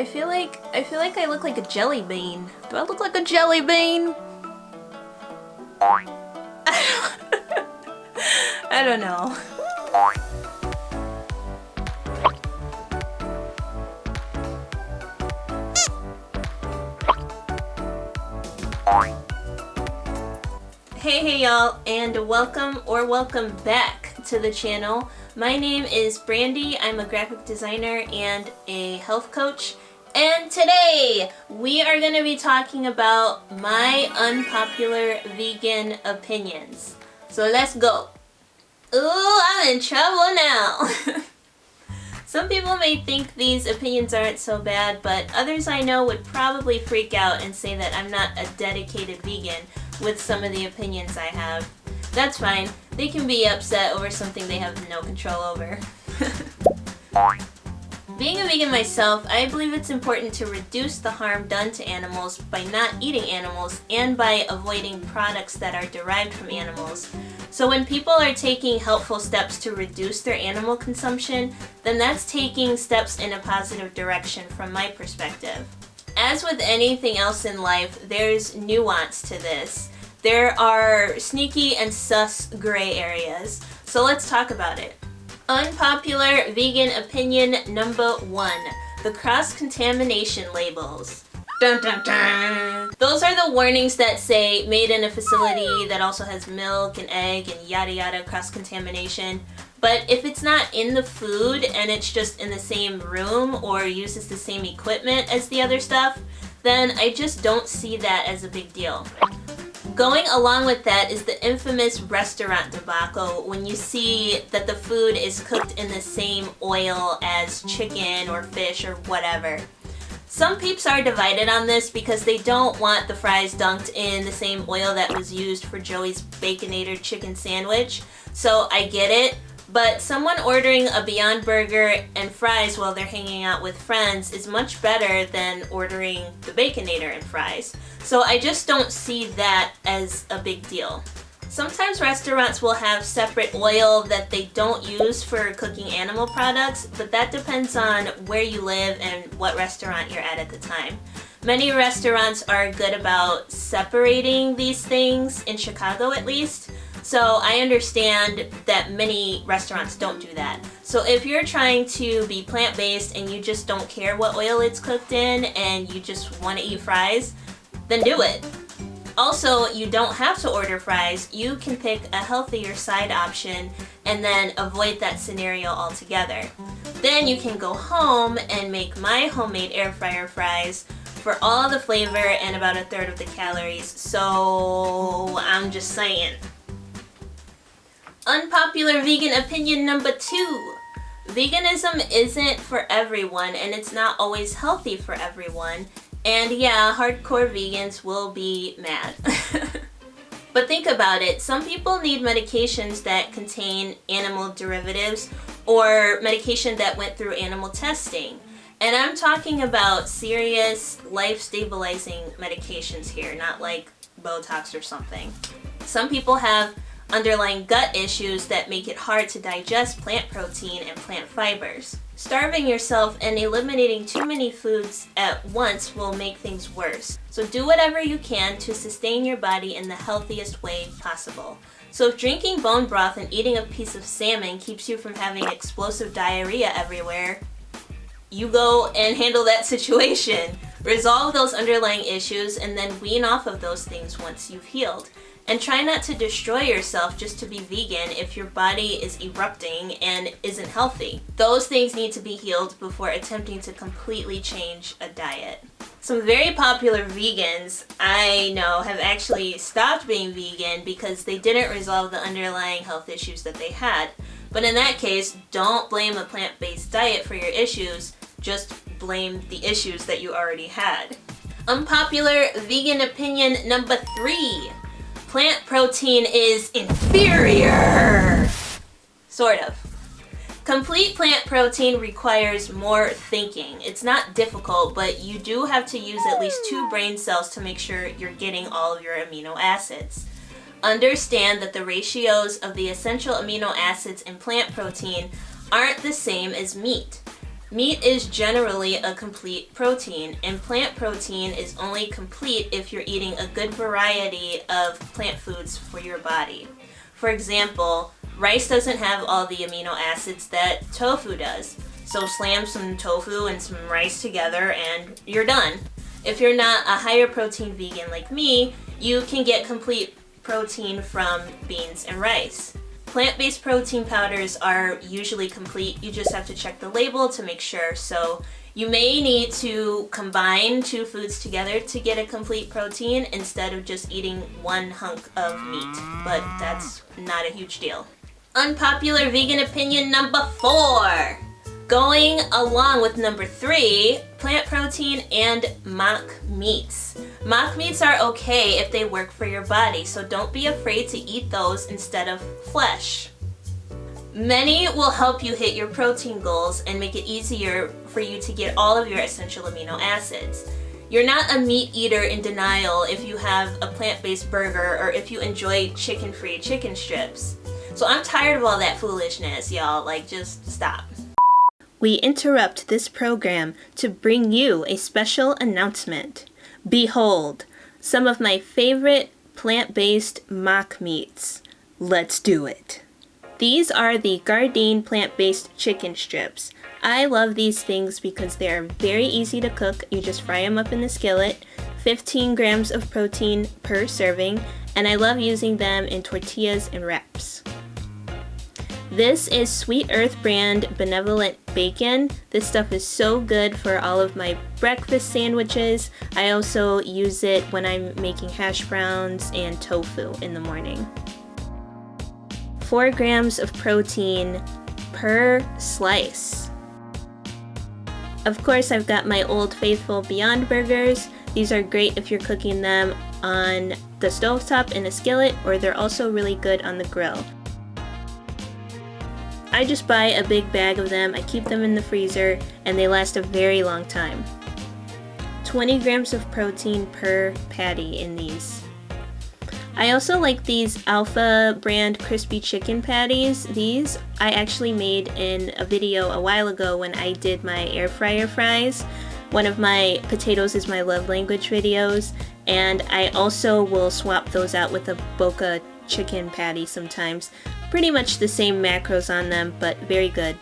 I feel like I look like a jelly bean. Do I look like a jelly bean? I don't know. Hey y'all, and welcome back to the channel. My name is Brandy. I'm a graphic designer and a health coach. And today we are going to be talking about my unpopular vegan opinions. So let's go. Ooh, I'm in trouble now. Some people may think these opinions aren't so bad, but others I know would probably freak out and say that I'm not a dedicated vegan with some of the opinions I have. That's fine. They can be upset over something they have no control over. Being a vegan myself, I believe it's important to reduce the harm done to animals by not eating animals and by avoiding products that are derived from animals. So when people are taking helpful steps to reduce their animal consumption, then that's taking steps in a positive direction from my perspective. As with anything else in life, there's nuance to this. There are sneaky and sus gray areas. So let's talk about it. Unpopular vegan opinion number 1. The cross-contamination labels. Dun, dun, dun. Those are the warnings that say made in a facility that also has milk and egg and yada yada cross-contamination. But if it's not in the food and it's just in the same room or uses the same equipment as the other stuff, then I just don't see that as a big deal. Going along with that is the infamous restaurant debacle when you see that the food is cooked in the same oil as chicken or fish or whatever. Some peeps are divided on this because they don't want the fries dunked in the same oil that was used for Joey's Baconator chicken sandwich, so I get it. But someone ordering a Beyond Burger and fries while they're hanging out with friends is much better than ordering the Baconator and fries. So I just don't see that as a big deal. Sometimes restaurants will have separate oil that they don't use for cooking animal products, but that depends on where you live and what restaurant you're at the time. Many restaurants are good about separating these things, in Chicago at least. So I understand that many restaurants don't do that. So if you're trying to be plant-based and you just don't care what oil it's cooked in and you just want to eat fries, then do it. Also, you don't have to order fries. You can pick a healthier side option and then avoid that scenario altogether. Then you can go home and make my homemade air fryer fries for all the flavor and about 1/3 of the calories. So I'm just saying. Unpopular vegan opinion number 2. Veganism isn't for everyone and it's not always healthy for everyone. And yeah, hardcore vegans will be mad. But think about it. Some people need medications that contain animal derivatives or medication that went through animal testing. And I'm talking about serious life-stabilizing medications here, not like Botox or something. Some people have underlying gut issues that make it hard to digest plant protein and plant fibers. Starving yourself and eliminating too many foods at once will make things worse. So do whatever you can to sustain your body in the healthiest way possible. So if drinking bone broth and eating a piece of salmon keeps you from having explosive diarrhea everywhere, you go and handle that situation. Resolve those underlying issues and then wean off of those things once you've healed. And try not to destroy yourself just to be vegan if your body is erupting and isn't healthy. Those things need to be healed before attempting to completely change a diet. Some very popular vegans I know have actually stopped being vegan because they didn't resolve the underlying health issues that they had. But in that case, don't blame a plant-based diet for your issues, just blame the issues that you already had. Unpopular vegan opinion number 3. Plant protein is inferior. Sort of. Complete plant protein requires more thinking. It's not difficult, but you do have to use at least 2 brain cells to make sure you're getting all of your amino acids. Understand that the ratios of the essential amino acids in plant protein aren't the same as meat. Meat is generally a complete protein, and plant protein is only complete if you're eating a good variety of plant foods for your body. For example, rice doesn't have all the amino acids that tofu does. So slam some tofu and some rice together and you're done. If you're not a higher protein vegan like me, you can get complete protein from beans and rice. Plant-based protein powders are usually complete. You just have to check the label to make sure. So you may need to combine two foods together to get a complete protein instead of just eating one hunk of meat, but that's not a huge deal. Unpopular vegan opinion number 4. Going along with number 3, plant protein and mock meats. Mock meats are okay if they work for your body, so don't be afraid to eat those instead of flesh. Many will help you hit your protein goals and make it easier for you to get all of your essential amino acids. You're not a meat eater in denial if you have a plant-based burger or if you enjoy chicken-free chicken strips. So I'm tired of all that foolishness, y'all. Like, just stop. We interrupt this program to bring you a special announcement. Behold, some of my favorite plant-based mock meats. Let's do it. These are the Gardein plant-based chicken strips. I love these things because they are very easy to cook. You just fry them up in the skillet, 15 grams of protein per serving, and I love using them in tortillas and wraps. This is Sweet Earth brand benevolent bacon. This stuff is so good for all of my breakfast sandwiches. I also use it when I'm making hash browns and tofu in the morning. 4 grams of protein per slice. Of course, I've got my Old Faithful Beyond Burgers. These are great if you're cooking them on the stovetop in a skillet, or they're also really good on the grill. I just buy a big bag of them, I keep them in the freezer, and they last a very long time. 20 grams of protein per patty in these. I also like these Alpha brand crispy chicken patties. These I actually made in a video a while ago when I did my air fryer fries. One of my potatoes is my love language videos, and I also will swap those out with a Boca chicken patty sometimes. Pretty much the same macros on them, but very good.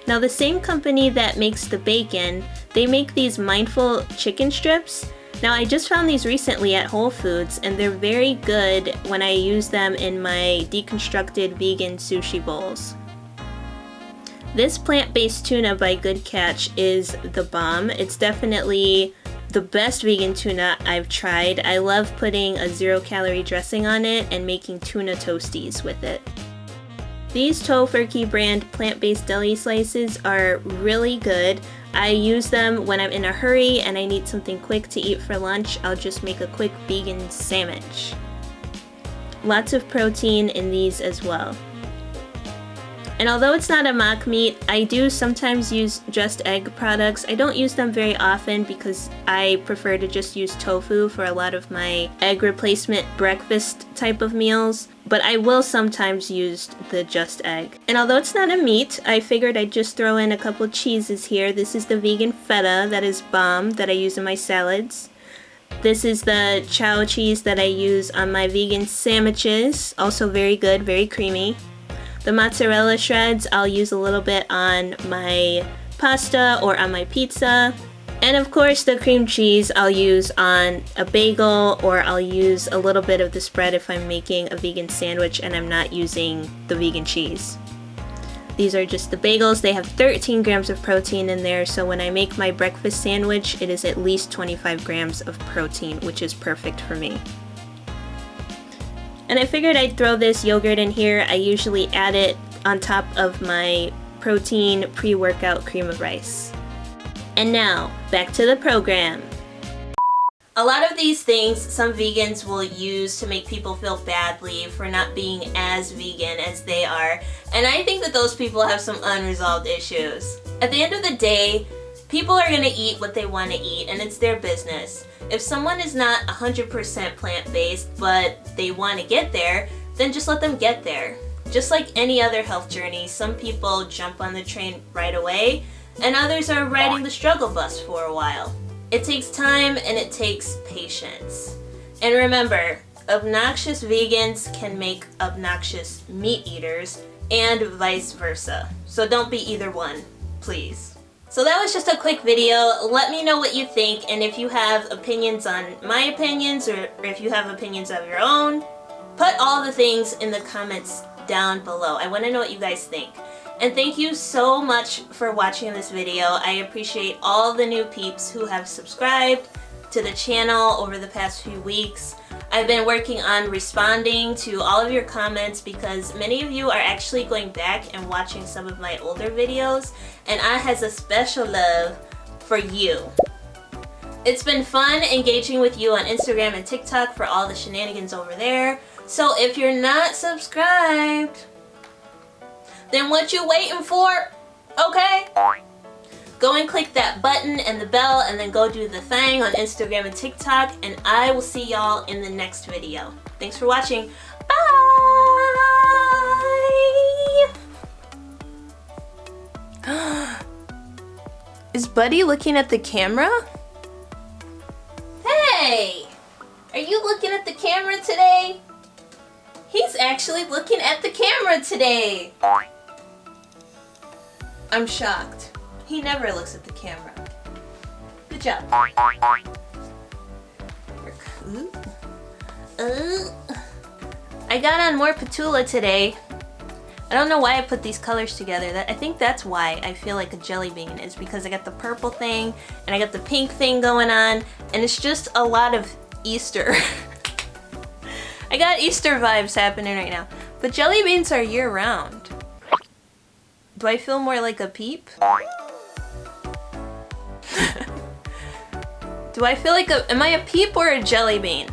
Now the same company that makes the bacon, they make these Mindful chicken strips. Now I just found these recently at Whole Foods and they're very good when I use them in my deconstructed vegan sushi bowls. This plant-based tuna by Good Catch is the bomb. It's definitely the best vegan tuna I've tried. I love putting a 0-calorie dressing on it and making tuna toasties with it. These Tofurkey brand plant-based deli slices are really good. I use them when I'm in a hurry and I need something quick to eat for lunch. I'll just make a quick vegan sandwich. Lots of protein in these as well. And although it's not a mock meat, I do sometimes use Just Egg products. I don't use them very often because I prefer to just use tofu for a lot of my egg replacement breakfast type of meals. But I will sometimes use the Just Egg. And although it's not a meat, I figured I'd just throw in a couple cheeses here. This is the vegan feta that is bomb that I use in my salads. This is the chow cheese that I use on my vegan sandwiches. Also very good, very creamy. The mozzarella shreds I'll use a little bit on my pasta or on my pizza. And of course the cream cheese I'll use on a bagel, or I'll use a little bit of the spread if I'm making a vegan sandwich and I'm not using the vegan cheese. These are just the bagels. They have 13 grams of protein in there, so when I make my breakfast sandwich, it is at least 25 grams of protein, which is perfect for me. And I figured I'd throw this yogurt in here. I usually add it on top of my protein pre-workout cream of rice. And now, back to the program. A lot of these things some vegans will use to make people feel badly for not being as vegan as they are, and I think that those people have some unresolved issues. At the end of the day, people are gonna eat what they want to eat, and it's their business. If someone is not 100% plant-based, but they want to get there, then just let them get there. Just like any other health journey, some people jump on the train right away. and others are riding the struggle bus for a while. It takes time and it takes patience. And remember, obnoxious vegans can make obnoxious meat eaters, and vice versa. So don't be either one, please. So that was just a quick video. Let me know what you think, and if you have opinions on my opinions, or if you have opinions of your own, put all the things in the comments down below. I want to know what you guys think. And thank you so much for watching this video. I appreciate all the new peeps who have subscribed to the channel over the past few weeks. I've been working on responding to all of your comments because many of you are actually going back and watching some of my older videos, and I has a special love for you. It's been fun engaging with you on Instagram and TikTok for all the shenanigans over there. So if you're not subscribed, then what you waiting for? Okay? Go and click that button and the bell, and then go do the thing on Instagram and TikTok, and I will see y'all in the next video. Thanks for watching. Bye! Is Buddy looking at the camera? Hey! Are you looking at the camera today? He's actually looking at the camera today. I'm shocked. He never looks at the camera. Good job. I got on more patoola today. I don't know why I put these colors together. I think that's why I feel like a jelly bean, is because I got the purple thing and I got the pink thing going on, and it's just a lot of Easter. I got Easter vibes happening right now. But jelly beans are year-round. Do I feel more like a peep? Do I feel like am I a peep or a jelly bean?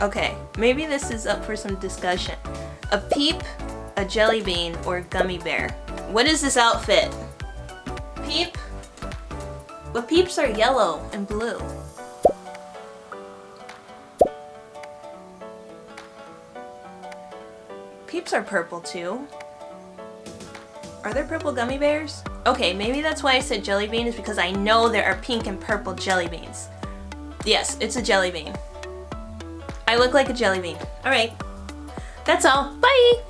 Okay, maybe this is up for some discussion. A peep, a jelly bean, or a gummy bear? What is this outfit? Peep? But peeps are yellow and blue. Peeps are purple too. Are there purple gummy bears? Okay, maybe that's why I said jelly bean, is because I know there are pink and purple jelly beans. Yes, it's a jelly bean. I look like a jelly bean. Alright. That's all. Bye!